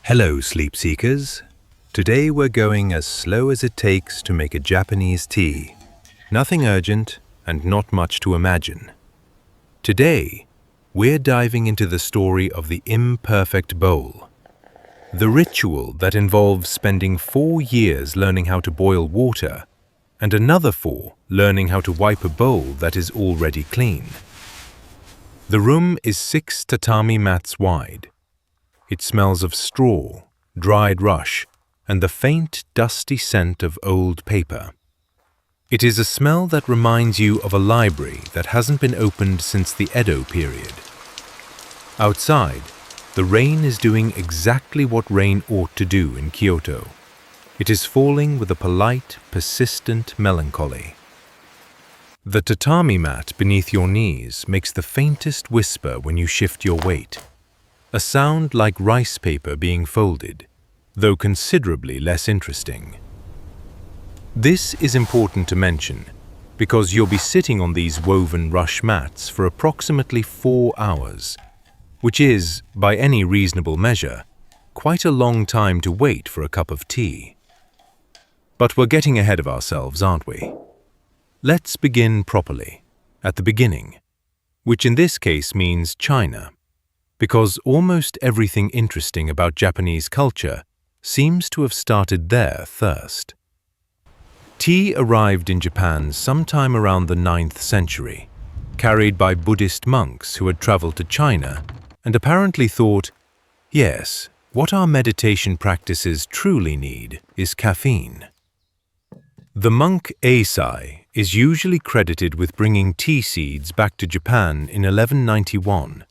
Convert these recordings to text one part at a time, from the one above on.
Hello, sleep seekers. Today we're going as slow as it takes to make a Japanese tea. Nothing urgent and not much to imagine. Today, we're diving into the story of the imperfect bowl. The ritual that involves spending 4 years learning how to boil water and another 4 learning how to wipe a bowl that is already clean. The room is 6 tatami mats wide. It smells of straw, dried rush, and the faint, dusty scent of old paper. It is a smell that reminds you of a library that hasn't been opened since the Edo period. Outside, the rain is doing exactly what rain ought to do in Kyoto. It is falling with a polite, persistent melancholy. The tatami mat beneath your knees makes the faintest whisper when you shift your weight. A sound like rice paper being folded, though considerably less interesting. This is important to mention because you'll be sitting on these woven rush mats for approximately 4 hours, which is, by any reasonable measure, quite a long time to wait for a cup of tea. But we're getting ahead of ourselves, aren't we? Let's begin properly, at the beginning, which in this case means China, because almost everything interesting about Japanese culture seems to have started there first. Tea arrived in Japan sometime around the 9th century, carried by Buddhist monks who had traveled to China and apparently thought, yes, what our meditation practices truly need is caffeine. The monk Eisai is usually credited with bringing tea seeds back to Japan in 1191,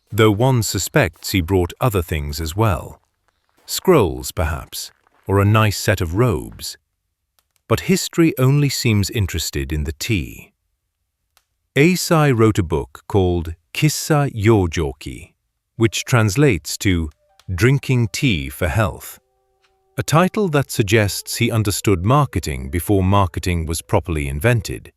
though one suspects he brought other things as well. Scrolls, perhaps, or a nice set of robes. But history only seems interested in the tea. Eisai wrote a book called Kissa Yojoki, which translates to Drinking Tea for Health, a title that suggests he understood marketing before marketing was properly invented.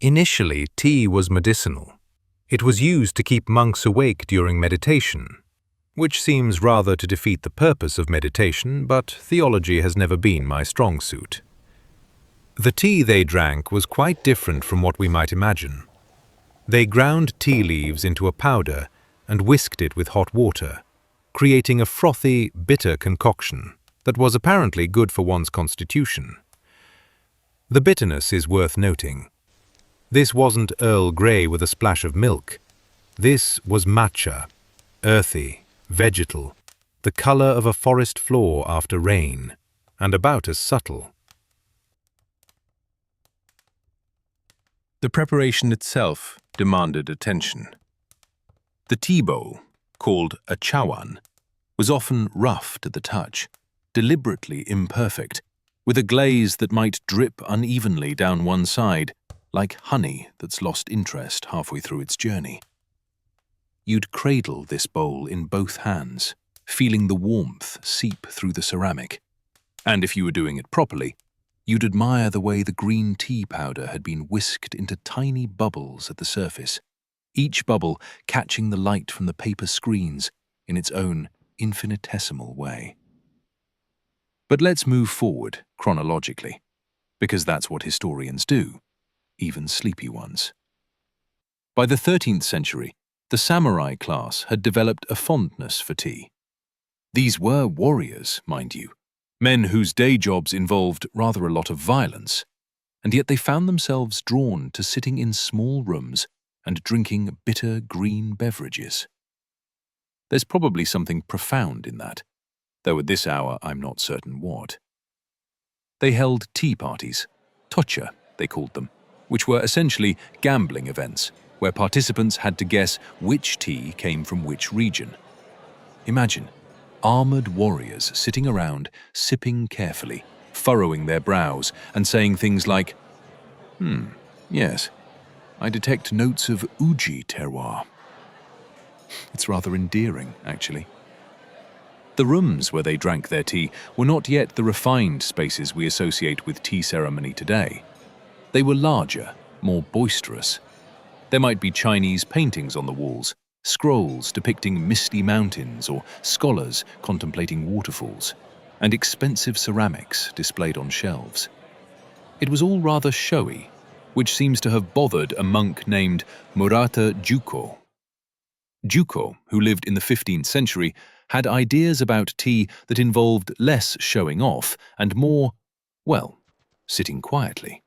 Initially, tea was medicinal. It was used to keep monks awake during meditation, which seems rather to defeat the purpose of meditation, but theology has never been my strong suit. The tea they drank was quite different from what we might imagine. They ground tea leaves into a powder and whisked it with hot water, creating a frothy, bitter concoction that was apparently good for one's constitution. The bitterness is worth noting. This wasn't Earl Grey with a splash of milk. This was matcha, earthy, vegetal, the color of a forest floor after rain, and about as subtle. The preparation itself demanded attention. The tea bowl, called a chawan, was often rough to the touch, deliberately imperfect, with a glaze that might drip unevenly down one side, like honey that's lost interest halfway through its journey. You'd cradle this bowl in both hands, feeling the warmth seep through the ceramic. And if you were doing it properly, you'd admire the way the green tea powder had been whisked into tiny bubbles at the surface, each bubble catching the light from the paper screens in its own infinitesimal way. But let's move forward chronologically, because that's what historians do, even sleepy ones. By the 13th century, the samurai class had developed a fondness for tea. These were warriors, mind you, men whose day jobs involved rather a lot of violence, and yet they found themselves drawn to sitting in small rooms and drinking bitter green beverages. There's probably something profound in that, though at this hour I'm not certain what. They held tea parties, tocha they called them, which were essentially gambling events where participants had to guess which tea came from which region. Imagine armored warriors sitting around, sipping carefully, furrowing their brows, and saying things like, yes, I detect notes of Uji terroir. It's rather endearing, actually. The rooms where they drank their tea were not yet the refined spaces we associate with tea ceremony today. They were larger, more boisterous. There might be Chinese paintings on the walls, scrolls depicting misty mountains or scholars contemplating waterfalls, and expensive ceramics displayed on shelves. It was all rather showy, which seems to have bothered a monk named Murata Juko. Juko, who lived in the 15th century, had ideas about tea that involved less showing off and more, well, sitting quietly.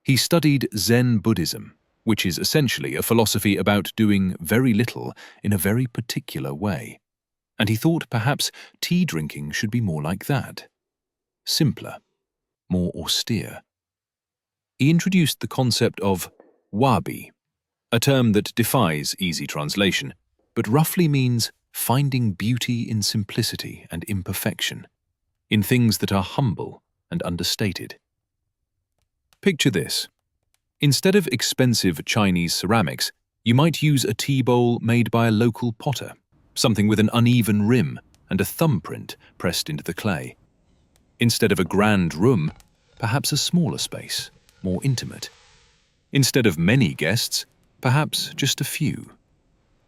He studied Zen Buddhism, which is essentially a philosophy about doing very little in a very particular way, and he thought perhaps tea drinking should be more like that. Simpler, more austere. He introduced the concept of wabi, a term that defies easy translation, but roughly means finding beauty in simplicity and imperfection, in things that are humble and understated. Picture this. Instead of expensive Chinese ceramics, you might use a tea bowl made by a local potter, something with an uneven rim and a thumbprint pressed into the clay. Instead of a grand room, perhaps a smaller space, more intimate. Instead of many guests, perhaps just a few.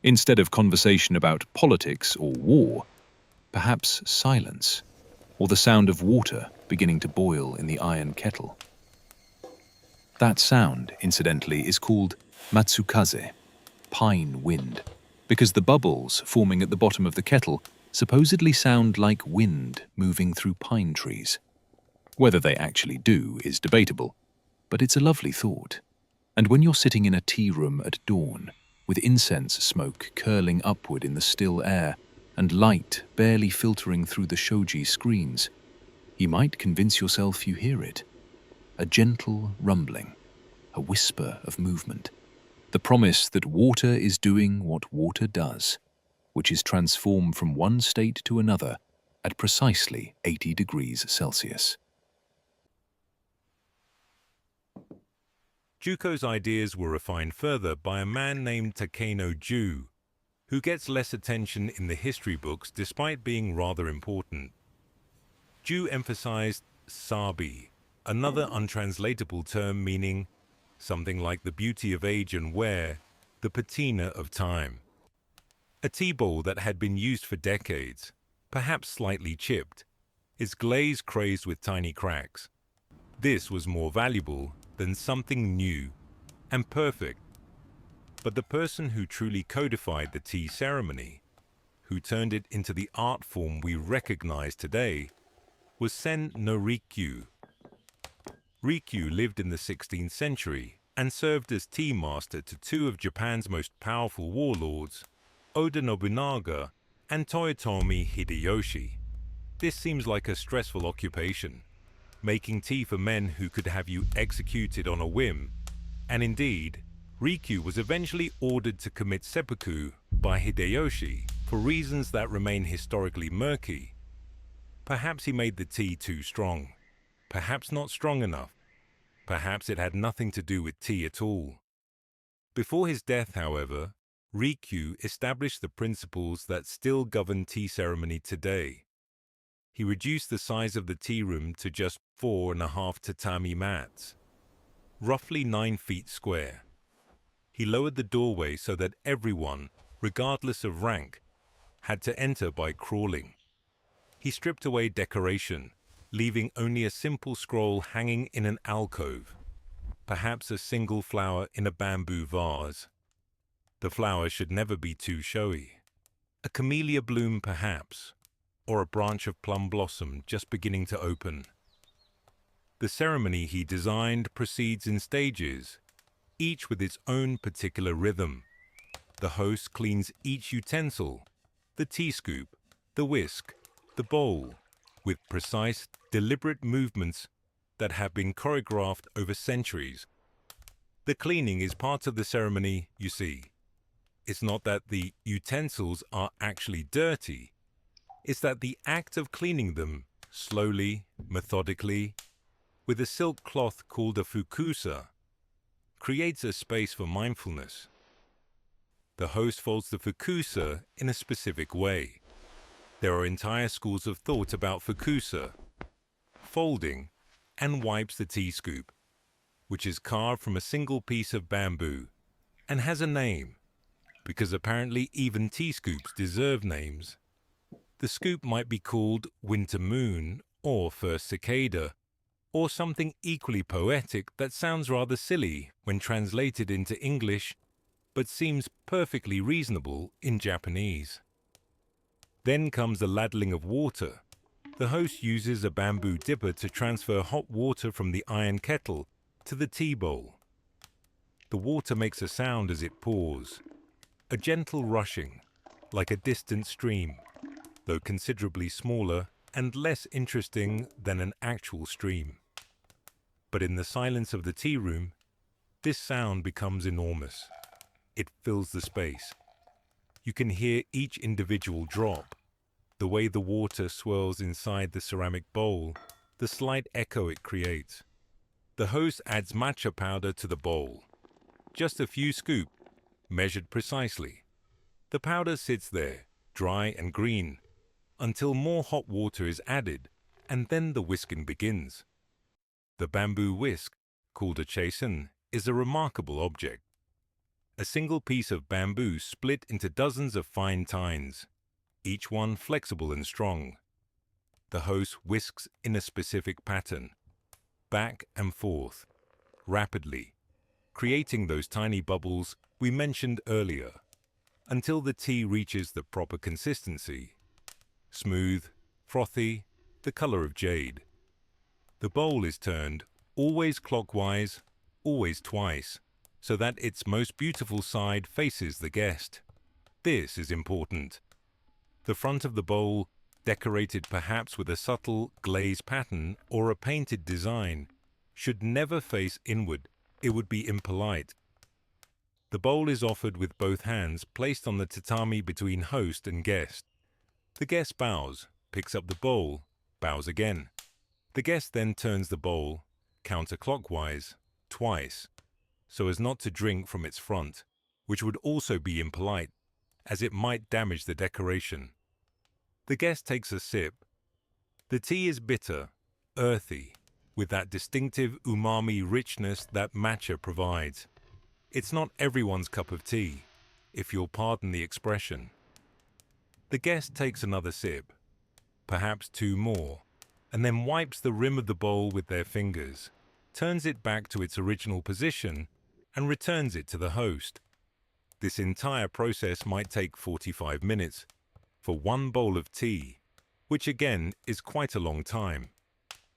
Instead of conversation about politics or war, perhaps silence, or the sound of water beginning to boil in the iron kettle. That sound, incidentally, is called matsukaze, pine wind, because the bubbles forming at the bottom of the kettle supposedly sound like wind moving through pine trees. Whether they actually do is debatable, but it's a lovely thought. And when you're sitting in a tea room at dawn, with incense smoke curling upward in the still air and light barely filtering through the shoji screens, you might convince yourself you hear it. A gentle rumbling, a whisper of movement, the promise that water is doing what water does, which is transformed from one state to another at precisely 80 degrees Celsius. Juko's ideas were refined further by a man named Takeno Ju, who gets less attention in the history books despite being rather important. Ju emphasized sabi, another untranslatable term meaning something like the beauty of age and wear, the patina of time. A tea bowl that had been used for decades, perhaps slightly chipped, its glaze crazed with tiny cracks. This was more valuable than something new and perfect. But the person who truly codified the tea ceremony, who turned it into the art form we recognize today, was Sen no Rikyu. Rikyu lived in the 16th century and served as tea master to two of Japan's most powerful warlords, Oda Nobunaga and Toyotomi Hideyoshi. This seems like a stressful occupation, making tea for men who could have you executed on a whim, and indeed, Rikyu was eventually ordered to commit seppuku by Hideyoshi for reasons that remain historically murky. Perhaps he made the tea too strong, perhaps not strong enough, perhaps it had nothing to do with tea at all. Before his death, however, Rikyu established the principles that still govern tea ceremony today. He reduced the size of the tea room to just 4.5 tatami mats, roughly 9 feet square. He lowered the doorway so that everyone, regardless of rank, had to enter by crawling. He stripped away decoration, leaving only a simple scroll hanging in an alcove, perhaps a single flower in a bamboo vase. The flower should never be too showy. A camellia bloom perhaps, or a branch of plum blossom just beginning to open. The ceremony he designed proceeds in stages, each with its own particular rhythm. The host cleans each utensil, the tea scoop, the whisk, the bowl, with precise, deliberate movements that have been choreographed over centuries. The cleaning is part of the ceremony, you see. It's not that the utensils are actually dirty. It's that the act of cleaning them, slowly, methodically, with a silk cloth called a fukusa, creates a space for mindfulness. The host folds the fukusa in a specific way. There are entire schools of thought about fukusa, folding, and wipes the tea scoop, which is carved from a single piece of bamboo, and has a name, because apparently even tea scoops deserve names. The scoop might be called Winter Moon or First Cicada, or something equally poetic that sounds rather silly when translated into English, but seems perfectly reasonable in Japanese. Then comes the ladling of water. The host uses a bamboo dipper to transfer hot water from the iron kettle to the tea bowl. The water makes a sound as it pours, a gentle rushing, like a distant stream, though considerably smaller and less interesting than an actual stream. But in the silence of the tea room, this sound becomes enormous. It fills the space. You can hear each individual drop, the way the water swirls inside the ceramic bowl, the slight echo it creates. The host adds matcha powder to the bowl. Just a few scoops, measured precisely. The powder sits there, dry and green, until more hot water is added, and then the whisking begins. The bamboo whisk, called a chasen, is a remarkable object. A single piece of bamboo split into dozens of fine tines, each one flexible and strong. The host whisks in a specific pattern, back and forth, rapidly, creating those tiny bubbles we mentioned earlier, until the tea reaches the proper consistency. Smooth, frothy, the color of jade. The bowl is turned, always clockwise, always twice, so that its most beautiful side faces the guest. This is important. The front of the bowl, decorated perhaps with a subtle glaze pattern or a painted design, should never face inward. It would be impolite. The bowl is offered with both hands placed on the tatami between host and guest. The guest bows, picks up the bowl, bows again. The guest then turns the bowl, counterclockwise, twice, so as not to drink from its front, which would also be impolite, as it might damage the decoration. The guest takes a sip. The tea is bitter, earthy, with that distinctive umami richness that matcha provides. It's not everyone's cup of tea, if you'll pardon the expression. The guest takes another sip, perhaps two more, and then wipes the rim of the bowl with their fingers, turns it back to its original position, and returns it to the host. This entire process might take 45 minutes for one bowl of tea, which again is quite a long time.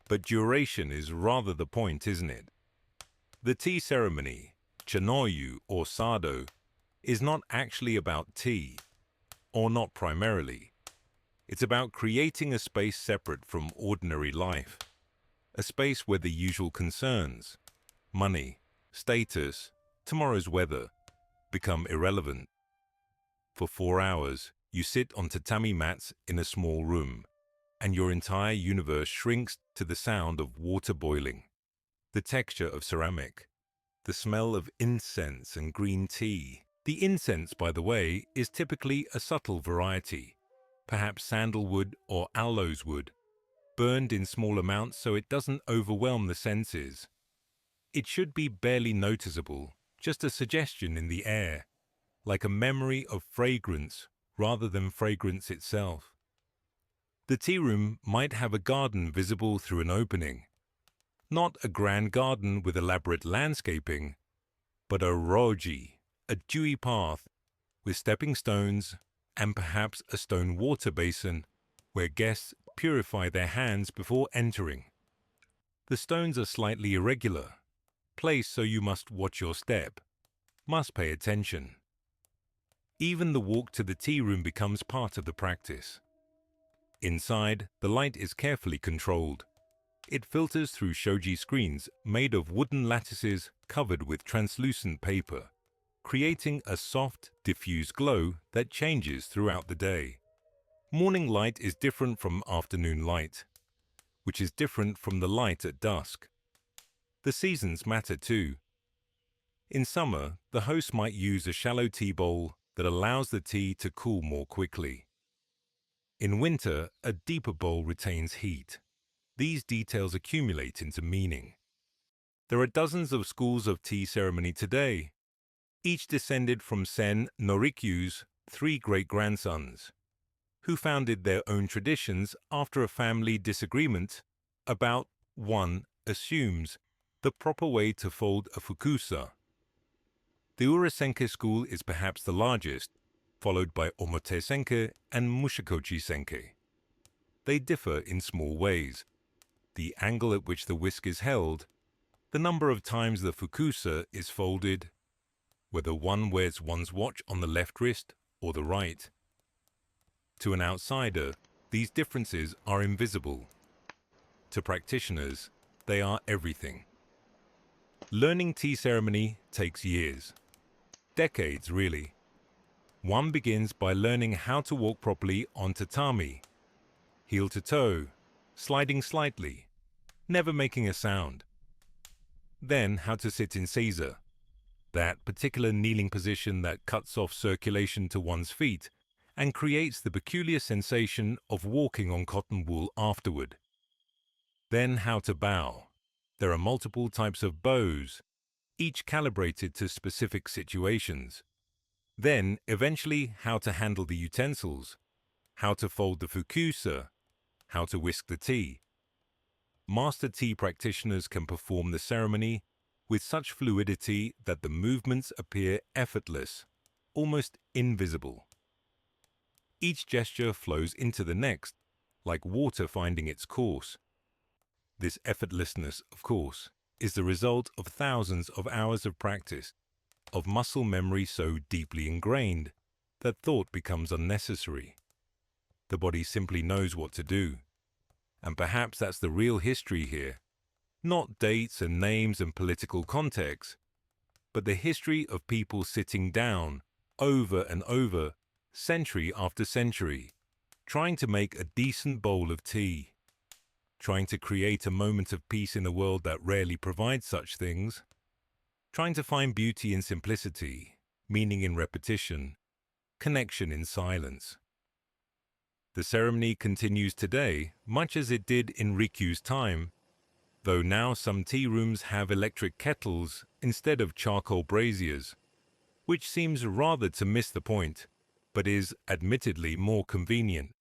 But duration is rather the point, isn't it? The tea ceremony, chanoyu or sado, is not actually about tea, or not primarily. It's about creating a space separate from ordinary life, a space where the usual concerns, money, status, tomorrow's weather, become irrelevant. For 4 hours, you sit on tatami mats in a small room, and your entire universe shrinks to the sound of water boiling, the texture of ceramic, the smell of incense and green tea. The incense, by the way, is typically a subtle variety, perhaps sandalwood or aloes wood, burned in small amounts so it doesn't overwhelm the senses. It should be barely noticeable, just a suggestion in the air, like a memory of fragrance rather than fragrance itself. The tea room might have a garden visible through an opening. Not a grand garden with elaborate landscaping, but a roji, a dewy path with stepping stones and perhaps a stone water basin where guests purify their hands before entering. The stones are slightly irregular, placed so you must watch your step, must pay attention. Even the walk to the tea room becomes part of the practice. Inside, the light is carefully controlled. It filters through shoji screens made of wooden lattices covered with translucent paper, creating a soft, diffuse glow that changes throughout the day. Morning light is different from afternoon light, which is different from the light at dusk. The seasons matter too. In summer, the host might use a shallow tea bowl that allows the tea to cool more quickly. In winter, a deeper bowl retains heat. These details accumulate into meaning. There are dozens of schools of tea ceremony today. each descended from Sen Norikyu's 3 great-grandsons, who founded their own traditions after a family disagreement about, 1, assumes the proper way to fold a fukusa. The Urasenke school is perhaps the largest, followed by Omote-senke and Mushikochi-senke. They differ in small ways: the angle at which the whisk is held, the number of times the fukusa is folded, whether one wears one's watch on the left wrist or the right. To an outsider, these differences are invisible. To practitioners, they are everything. Learning tea ceremony takes years. Decades, really. One begins by learning how to walk properly on tatami, heel to toe, sliding slightly, never making a sound. Then how to sit in seiza, that particular kneeling position that cuts off circulation to one's feet and creates the peculiar sensation of walking on cotton wool afterward. Then how to bow. There are multiple types of bows, each calibrated to specific situations. Then, eventually, how to handle the utensils, how to fold the fukusa, how to whisk the tea. Master tea practitioners can perform the ceremony with such fluidity that the movements appear effortless, almost invisible. Each gesture flows into the next, like water finding its course. This effortlessness, of course, is the result of thousands of hours of practice, of muscle memory so deeply ingrained that thought becomes unnecessary. The body simply knows what to do. And perhaps that's the real history here. Not dates and names and political context, but the history of people sitting down over and over, century after century, trying to make a decent bowl of tea, trying to create a moment of peace in a world that rarely provides such things, trying to find beauty in simplicity, meaning in repetition, connection in silence. The ceremony continues today, much as it did in Rikyu's time, though now some tea rooms have electric kettles instead of charcoal braziers, which seems rather to miss the point, but is admittedly more convenient.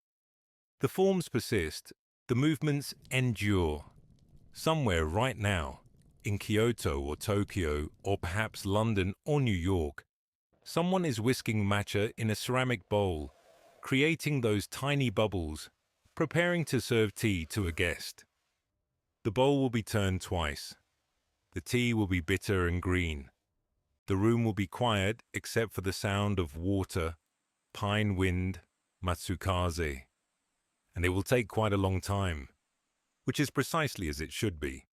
The forms persist, the movements endure. Somewhere right now, in Kyoto or Tokyo, or perhaps London or New York, someone is whisking matcha in a ceramic bowl, creating those tiny bubbles, preparing to serve tea to a guest. The bowl will be turned twice. The tea will be bitter and green. The room will be quiet except for the sound of water, pine wind, matsukaze. And it will take quite a long time, which is precisely as it should be.